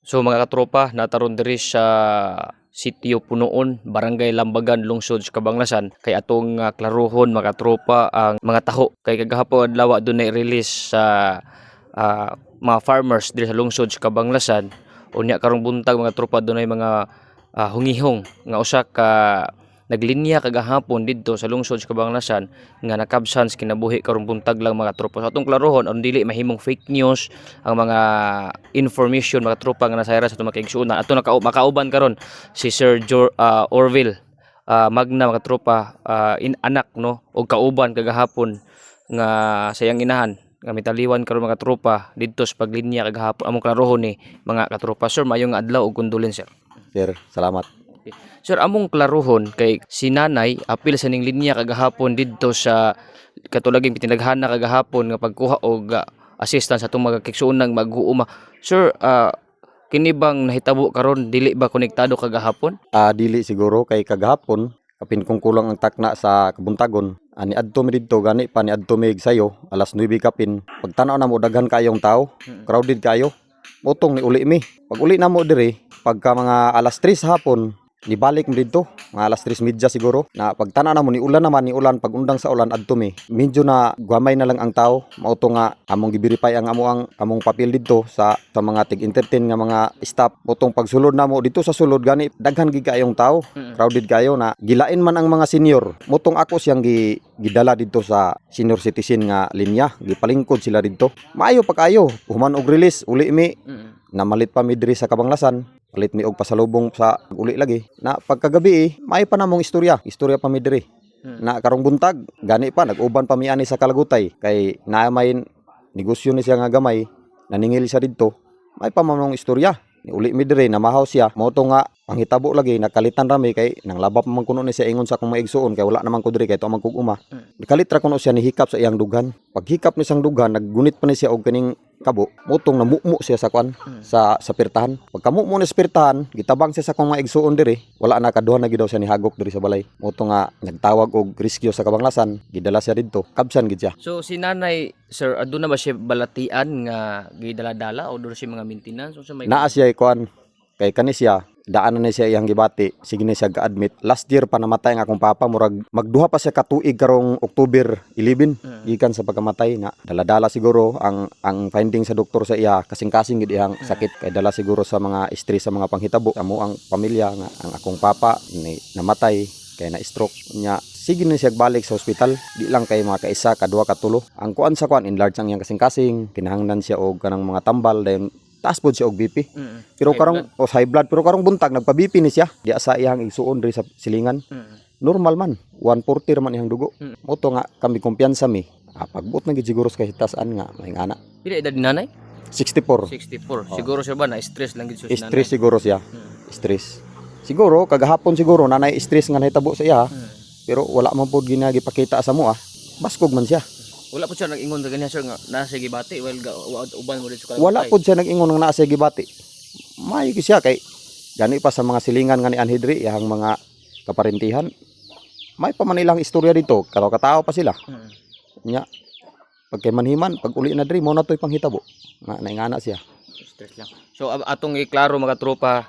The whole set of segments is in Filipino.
So mga katropa, nataron diri sa sitio Punoon, Barangay Lambagan, lungsod sa Cabanglasan. Kay atong klaruhon mga katropa ang mga taho. Kay kagahapon adlaw dunay release sa mga farmers diri sa lungsod sa Cabanglasan. Unya karong buntag mga tropa dunay mga hungihong nga usa ka naglinya kagahapon didto sa lungsod sa Cabanglasan nga nakabsan sa kinabuhi karong buntag lang mga tropa. So atong klarohon aron dili mahimong fake news ang mga information mga tropa nga nasayra sa atong makaigsuonan. Ato makauban karon si Sir Orville Magna mga tropa, anak no og kauban kagahapon nga sayang inahan nga mitaliwan karon mga tropa didto sa paglinya kagahapon. Among klarohon ni mga katropa. Sir, mayong adlaw ug kondolens sir. Sir, salamat. Sir, among klaruhon kay si nanay apil sa ning linya kagahapon didto sa katulaging pitinaghana kagahapon nga pagkuha og assistance sa atong mga kigsuonang mag-uuma. Sir, kini bang nahitabo karon dili ba konektado kagahapon? Dili siguro kay kagahapon kapin kung kulang ang takna sa kabuntagon. Ani adto mi didto gani pa ni adto mi sayo alas 9 kapin. Pagtanaw na mo daghan kayong tao, crowded kayo. Motong ni uli mi. Pag uli na mo diri pagka mga alas 3 hapon nibalik mo dito, mga alas 3:30 siguro. Na pagtana na mo ni ulan naman, ni ulan pag undang sa ulan adto mi. Medyo na guamay na lang ang tao. Mauto nga among gi-verify ang among papel dito sa mga tig-entertain nga mga staff. Motong pagsulod na mo dito sa sulod gani daghan gid kayong tao. Crowded kayo na gilain man ang mga senior. Motong ako siyang gidala dito sa senior citizen nga linya. Gipalingkod sila dito. Maayo pa kayo. Human og release uli mi. Namalit pa mi diri sa Cabanglasan. Palit mi og pasalubong sa uli lagi. Na pagkagabi may pa namong istorya pa mi diri. Na karong buntag gani pa nag-uban pa mi ani sa Kalagutay kay naa may negosyo ni siya nga gamay naningil siya didto. May pa mamong istorya. Ni uli mi diri namahaw siya. Mao to nga panghitabo lagi nakalitan rami kay nang labap man kuno ni siya ingon sa akong maigsuon kay wala naman ko diri kay to man kog uma. Nikalitra kuno siya ni hikap sa iyang dughan. Pag hikap ni sang dughan naggunit pa ni siya og kining kabo, mutong namumu siya sa kwan sa pirtahan. Pagkamumu ni sa pirtahan, gitabang siya sa akong maigsuon diri. Wala na kaduha na gid daw siya ni hagok diri sa balay. Mutong nga nagtawag og rescue sa Cabanglasan, gidala siya didto. Kabsan gid siya. So si nanay, sir, aduna ba siya balatian nga gidala-dala o doon siya mga maintenance? So, may Naa siya kwan kay kani siya daanan na siya iyang gibati, sige na siya ga-admit. Last year pa namatay ang akong papa, murag magduha pa siya katuig karong October 11 gikan sa pagkamatay na dala-dala siguro ang finding sa doktor sa iya kasing-kasing gid iyang sakit kay dala siguro sa mga stress sa mga panghitabo amo ang pamilya nga ang akong papa ni namatay kay na stroke nya. Sige na siya balik sa ospital, di lang kay mga kaisa, kadua, katulo. Ang kuan sa kuan enlarge ang iyang kasing-kasing, kinahanglan siya og kanang mga tambal dayon taas pod siya og BP. Pero karong high blood pero karong buntag nagpa-BP ni siya. Di asa iyang igsuon diri sa silingan. Normal man, 140 man iyang dugo. Moto nga kami kumpiyansa mi. Pagbot na gid siguro sa kahitasan nga may ana. pila edad ni nanay? 64. 64. Siguro siya ba na stress lang gid siya si nanay? Stress siguro siya. Stress. Siguro kagahapon siguro nanay stress nga nahitabo sa iya. Pero wala man pod ginagipakita sa mo Baskog man siya. Wala po siya nag-ingon sa ganyan sir nga nasa gibati uban mo dito sa Kalagutay. Wala pod siya nag-ingon nga naa sa gibati. Maayo siya kay gani pa sa mga silingan nga ni Anhidri iyang mga kaparintihan. May pa man ilang istorya dito, katao pa sila. Nya pag kay manhiman pag uli na diri mo na toy panghitabo. Nga naingana siya. Stress lang. So atong iklaro mga tropa,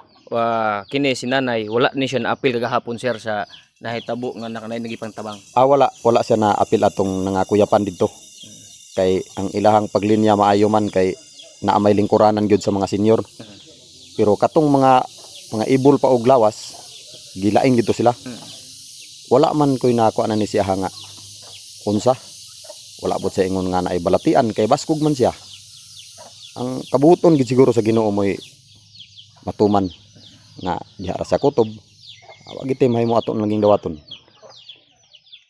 kini si nanay wala ni siya na-appeal kagahapon sir sa nahitabo nga nakanay nagipang tabang. Wala siya na apil atong nangakuyapan dito. Kay ang ilahang paglinya maayo man kay naa may lingkuranan gyud sa mga senior. Pero katong mga ibol pa og lawas, gilaing dito sila. Wala man koy nakuha na ni siya nga unsa. Wala pod siya ingon nga naay balatian kay baskog man siya. Ang kabuton gid siguro sa Ginoo moy matuman nga diha ra sa kutob. Wag ite mahimo aton naging dawaton.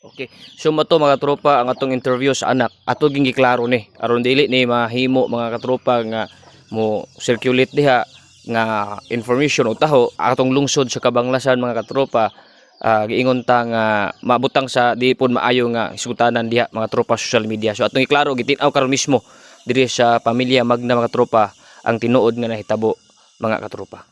Okay. So mato mga tropa ang atong interview sa anak. Ato ging giklaro ni aron dili ni mahimo mga katropa nga mo circulate diha nga information o taho atong lungsod sa Cabanglasan mga katropa. Giingon ta nga mabutang sa di pud maayo nga isgutanan diha mga tropa social media. So atong iklaro gitin-aw karon mismo diri sa pamilya Magna mga tropa ang tinuod nga nahitabo mga katropa.